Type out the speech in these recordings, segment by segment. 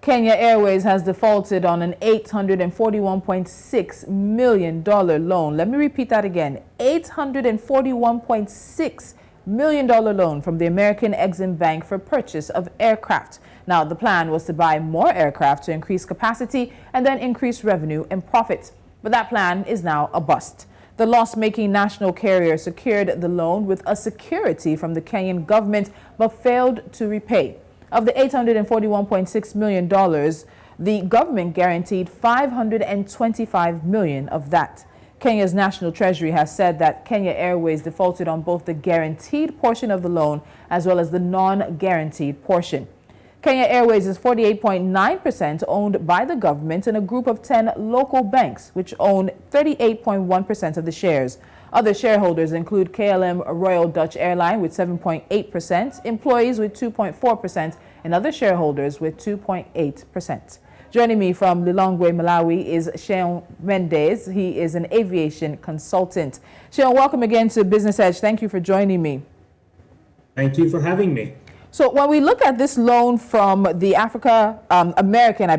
Kenya Airways has defaulted on an $841.6 million loan. Let me repeat that again. $841.6 million loan from the American Exim Bank for purchase of aircraft. Now, the plan was to buy more aircraft to increase capacity and then increase revenue and profits. But that plan is now a bust. The loss-making national carrier secured the loan with a security from the Kenyan government but failed to repay. Of the $841.6 million, the government guaranteed $525 million of that. Kenya's National Treasury has said that Kenya Airways defaulted on both the guaranteed portion of the loan as well as the non-guaranteed portion. Kenya Airways is 48.9% owned by the government and a group of 10 local banks, which own 38.1% of the shares. Other shareholders include KLM Royal Dutch Airline with 7.8%, employees with 2.4%, and other shareholders with 2.8%. Joining me from Lilongwe, Malawi is Sheon Mendis. He is an aviation consultant. Sheon, welcome again to Business Edge. Thank you for joining me. Thank you for having me. So when we look at this loan from the American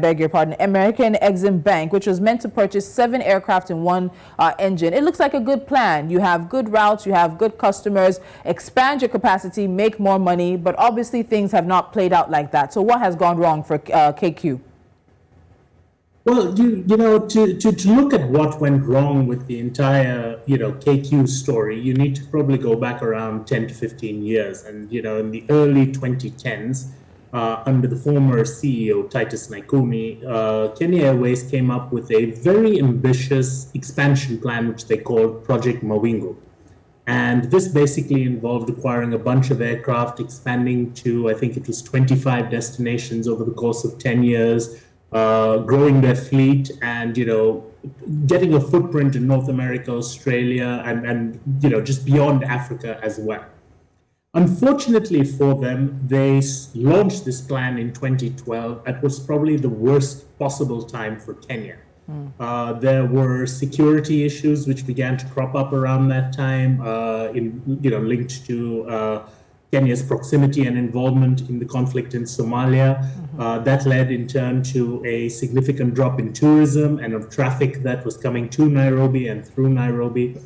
Exim Bank, which was meant to purchase 7 aircraft and 1 engine, it looks like a good plan. You have good routes, you have good customers, expand your capacity, make more money, but obviously things have not played out like that. So what has gone wrong for KQ? Well, to look at what went wrong with the entire, KQ story, you need to probably go back around 10 to 15 years. And, in the early 2010s, under the former CEO, Titus Naikuni, Kenya Airways came up with a very ambitious expansion plan, which they called Project Mawingu. And this basically involved acquiring a bunch of aircraft, expanding to, I think it was 25 destinations over the course of 10 years, growing their fleet and, getting a footprint in North America, Australia, and just beyond Africa as well. Unfortunately for them, they launched this plan in 2012. It was probably the worst possible time for Kenya. There were security issues which began to crop up around that time, linked to Kenya's proximity and involvement in the conflict in Somalia. That led in turn to a significant drop in tourism and of traffic that was coming to Nairobi and through Nairobi.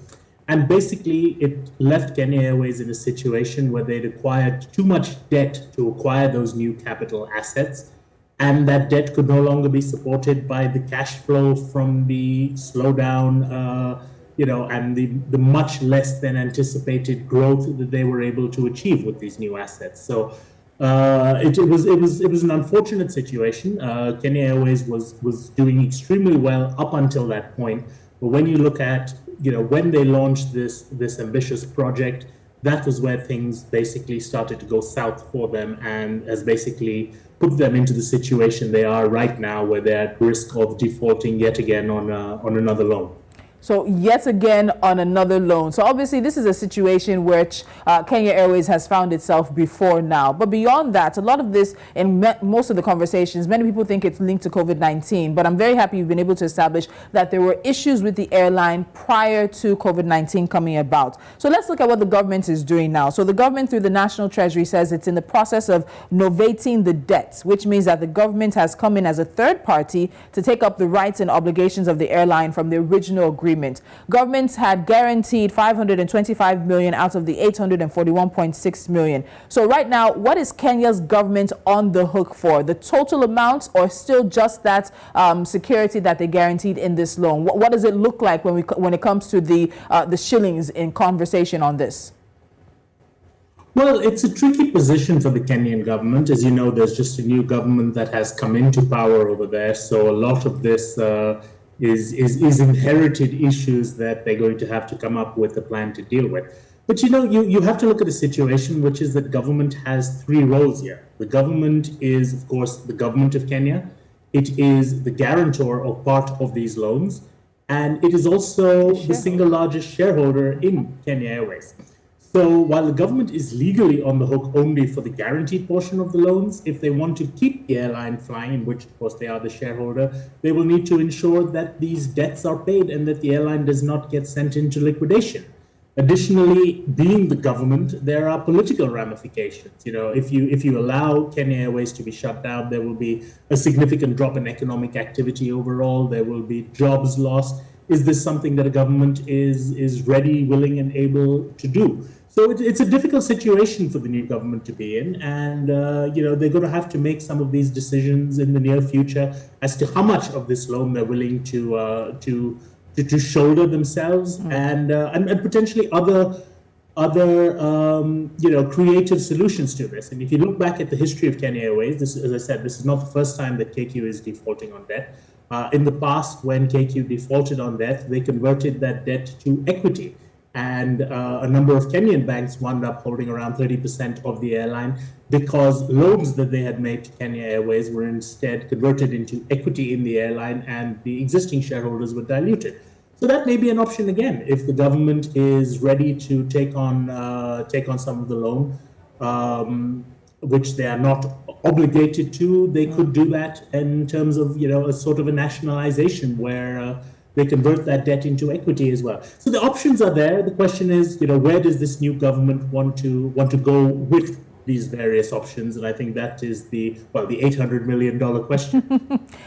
And basically, it left Kenya Airways in a situation where they'd acquired too much debt to acquire those new capital assets. And that debt could no longer be supported by the cash flow from the slowdown, and the much less than anticipated growth that they were able to achieve with these new assets. So it was an unfortunate situation. Kenya Airways was doing extremely well up until that point. But when you look at when they launched this ambitious project, that was where things basically started to go south for them and has basically put them into the situation they are right now, where they're at risk of defaulting yet again on another loan. So yet again on another loan. So obviously this is a situation which Kenya Airways has found itself before now. But beyond that, a lot of this, in most of the conversations, many people think it's linked to COVID-19. But I'm very happy you've been able to establish that there were issues with the airline prior to COVID-19 coming about. So let's look at what the government is doing now. So the government, through the National Treasury, says it's in the process of novating the debts, which means that the government has come in as a third party to take up the rights and obligations of the airline from the original agreement. Governments had guaranteed $525 million out of the $841.6 million. So right now, what is Kenya's government on the hook for? The total amount, or still just that security that they guaranteed in this loan? What does it look like when it comes to the shillings in conversation on this? Well, it's a tricky position for the Kenyan government. As you know, there's just a new government that has come into power over there. So a lot of this is inherited issues that they're going to have to come up with a plan to deal with. But you have to look at a situation which is that government has 3 roles here. The government is, of course, the government of Kenya. It is the guarantor of part of these loans. And it is also the single largest shareholder in Kenya Airways. So while the government is legally on the hook only for the guaranteed portion of the loans, if they want to keep the airline flying, in which of course they are the shareholder, they will need to ensure that these debts are paid and that the airline does not get sent into liquidation. Additionally, being the government, there are political ramifications. If you allow Kenya Airways to be shut down, there will be a significant drop in economic activity overall. There will be jobs lost. Is this something that a government is ready, willing, and able to do? So it's a difficult situation for the new government to be in, and they're going to have to make some of these decisions in the near future as to how much of this loan they're willing to shoulder themselves, and potentially other creative solutions to this. And if you look back at the history of Kenya Airways, this, as I said, this is not the first time that KQ is defaulting on debt. In the past, when KQ defaulted on debt, they converted that debt to equity. And a number of Kenyan banks wound up holding around 30% of the airline because loans that they had made to Kenya Airways were instead converted into equity in the airline, and the existing shareholders were diluted. So that may be an option again if the government is ready to take on some of the loan, which they are not obligated to. They could do that in terms of a sort of a nationalization where they convert that debt into equity as well. So the options are there. The question is, where does this new government want to go with these various options? And I think that is the $800 million question.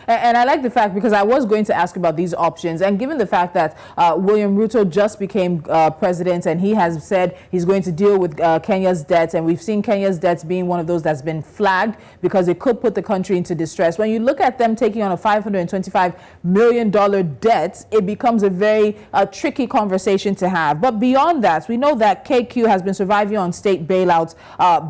And I like the fact, because I was going to ask about these options, and given the fact that William Ruto just became president, and he has said he's going to deal with Kenya's debts, and we've seen Kenya's debts being one of those that's been flagged because it could put the country into distress. When you look at them taking on a $525 million debt, it becomes a very tricky conversation to have. But beyond that, we know that KQ has been surviving on state bailouts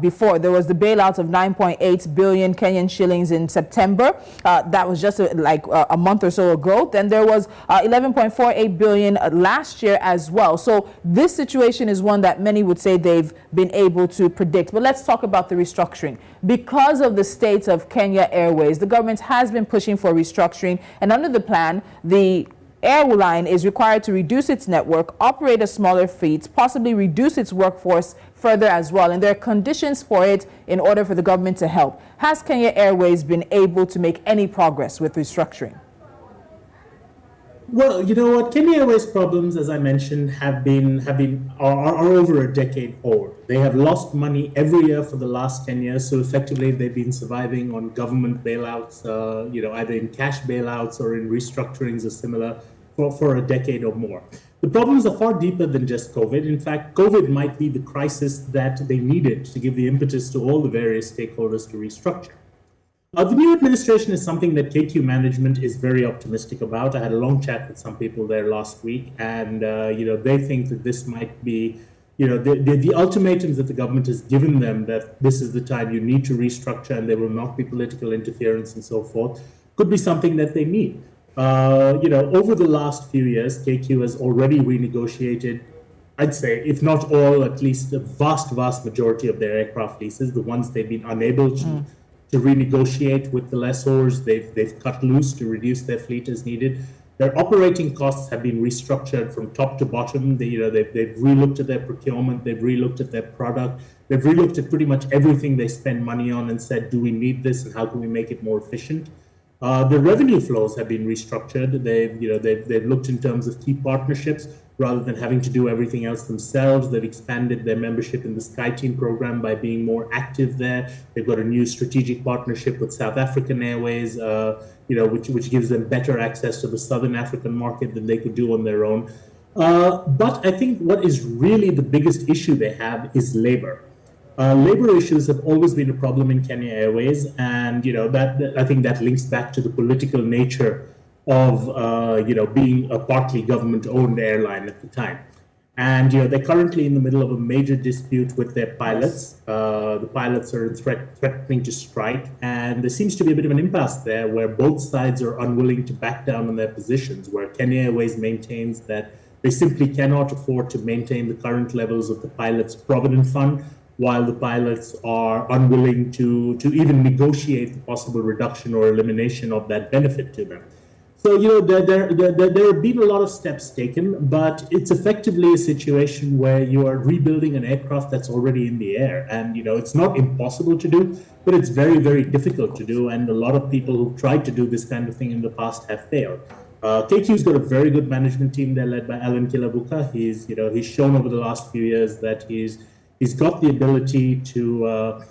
before. There was the bailout of 9.8 billion Kenyan shillings in September. That was just a month or so ago. Then there was 11.48 billion last year as well. So this situation is one that many would say they've been able to predict. But let's talk about the restructuring. Because of the state of Kenya Airways, the government has been pushing for restructuring. And under the plan, the airline is required to reduce its network, operate a smaller fleet, possibly reduce its workforce further as well. And there are conditions for it in order for the government to help. Has Kenya Airways been able to make any progress with restructuring? Well, you know what? Kenya Airways problems, as I mentioned, are over a decade old. They have lost money every year for the last 10 years. So effectively, they've been surviving on government bailouts, either in cash bailouts or in restructurings or similar for a decade or more. The problems are far deeper than just COVID. In fact, COVID might be the crisis that they needed to give the impetus to all the various stakeholders to restructure. The new administration is something that KQ management is very optimistic about. I had a long chat with some people there last week, and they think that this might be, the ultimatums that the government has given them, that this is the time you need to restructure and there will not be political interference and so forth, could be something that they need. Over the last few years, KQ has already renegotiated, I'd say, if not all, at least a vast majority of their aircraft leases, the ones they've been unable to renegotiate with the lessors. They've cut loose to reduce their fleet as needed. Their operating costs have been restructured from top to bottom. They've relooked at their procurement. They've relooked at their product. They've relooked at pretty much everything they spend money on and said, do we need this and how can we make it more efficient? The revenue flows have been restructured. They've looked in terms of key partnerships rather than having to do everything else themselves. They've expanded their membership in the SkyTeam program by being more active there. They've got a new strategic partnership with South African Airways, which gives them better access to the Southern African market than they could do on their own. But I think what is really the biggest issue they have is labor. Labor issues have always been a problem in Kenya Airways, and that I think that links back to the political nature of being a partly government-owned airline at the time. And they're currently in the middle of a major dispute with their pilots. The pilots are threatening to strike, and there seems to be a bit of an impasse there, where both sides are unwilling to back down on their positions. Where Kenya Airways maintains that they simply cannot afford to maintain the current levels of the pilots' provident fund, while the pilots are unwilling to even negotiate the possible reduction or elimination of that benefit to them. So, there have been a lot of steps taken, but it's effectively a situation where you are rebuilding an aircraft that's already in the air. And, it's not impossible to do, but it's very, very difficult to do. And a lot of people who've tried to do this kind of thing in the past have failed. KQ's got a very good management team. They're led by Alan Kilabuka. He's shown over the last few years that he's got the ability to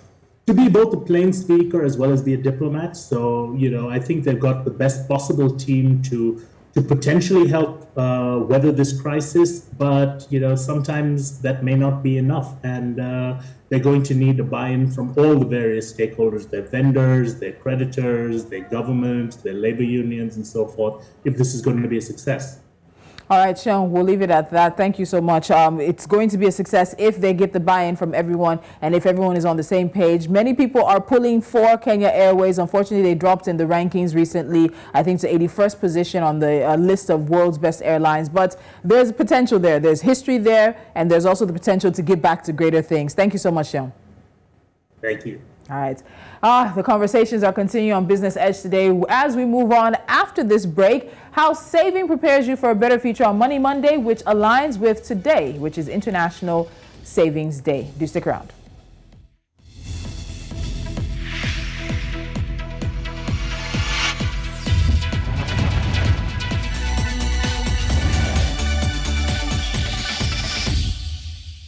be both a plain speaker as well as be a diplomat. So, I think they've got the best possible team to potentially help weather this crisis. But, sometimes that may not be enough. And they're going to need a buy-in from all the various stakeholders, their vendors, their creditors, their government, their labor unions, and so forth, if this is going to be a success. All right, Sean, we'll leave it at that. Thank you so much. It's going to be a success if they get the buy-in from everyone and if everyone is on the same page. Many people are pulling for Kenya Airways. Unfortunately, they dropped in the rankings recently, I think to 81st position on the list of world's best airlines. But there's potential there. There's history there, and there's also the potential to get back to greater things. Thank you so much, Sean. Thank you. All right. The conversations are continuing on Business Edge today. As we move on after this break, how saving prepares you for a better future on Money Monday, which aligns with today, which is International Savings Day. Do stick around.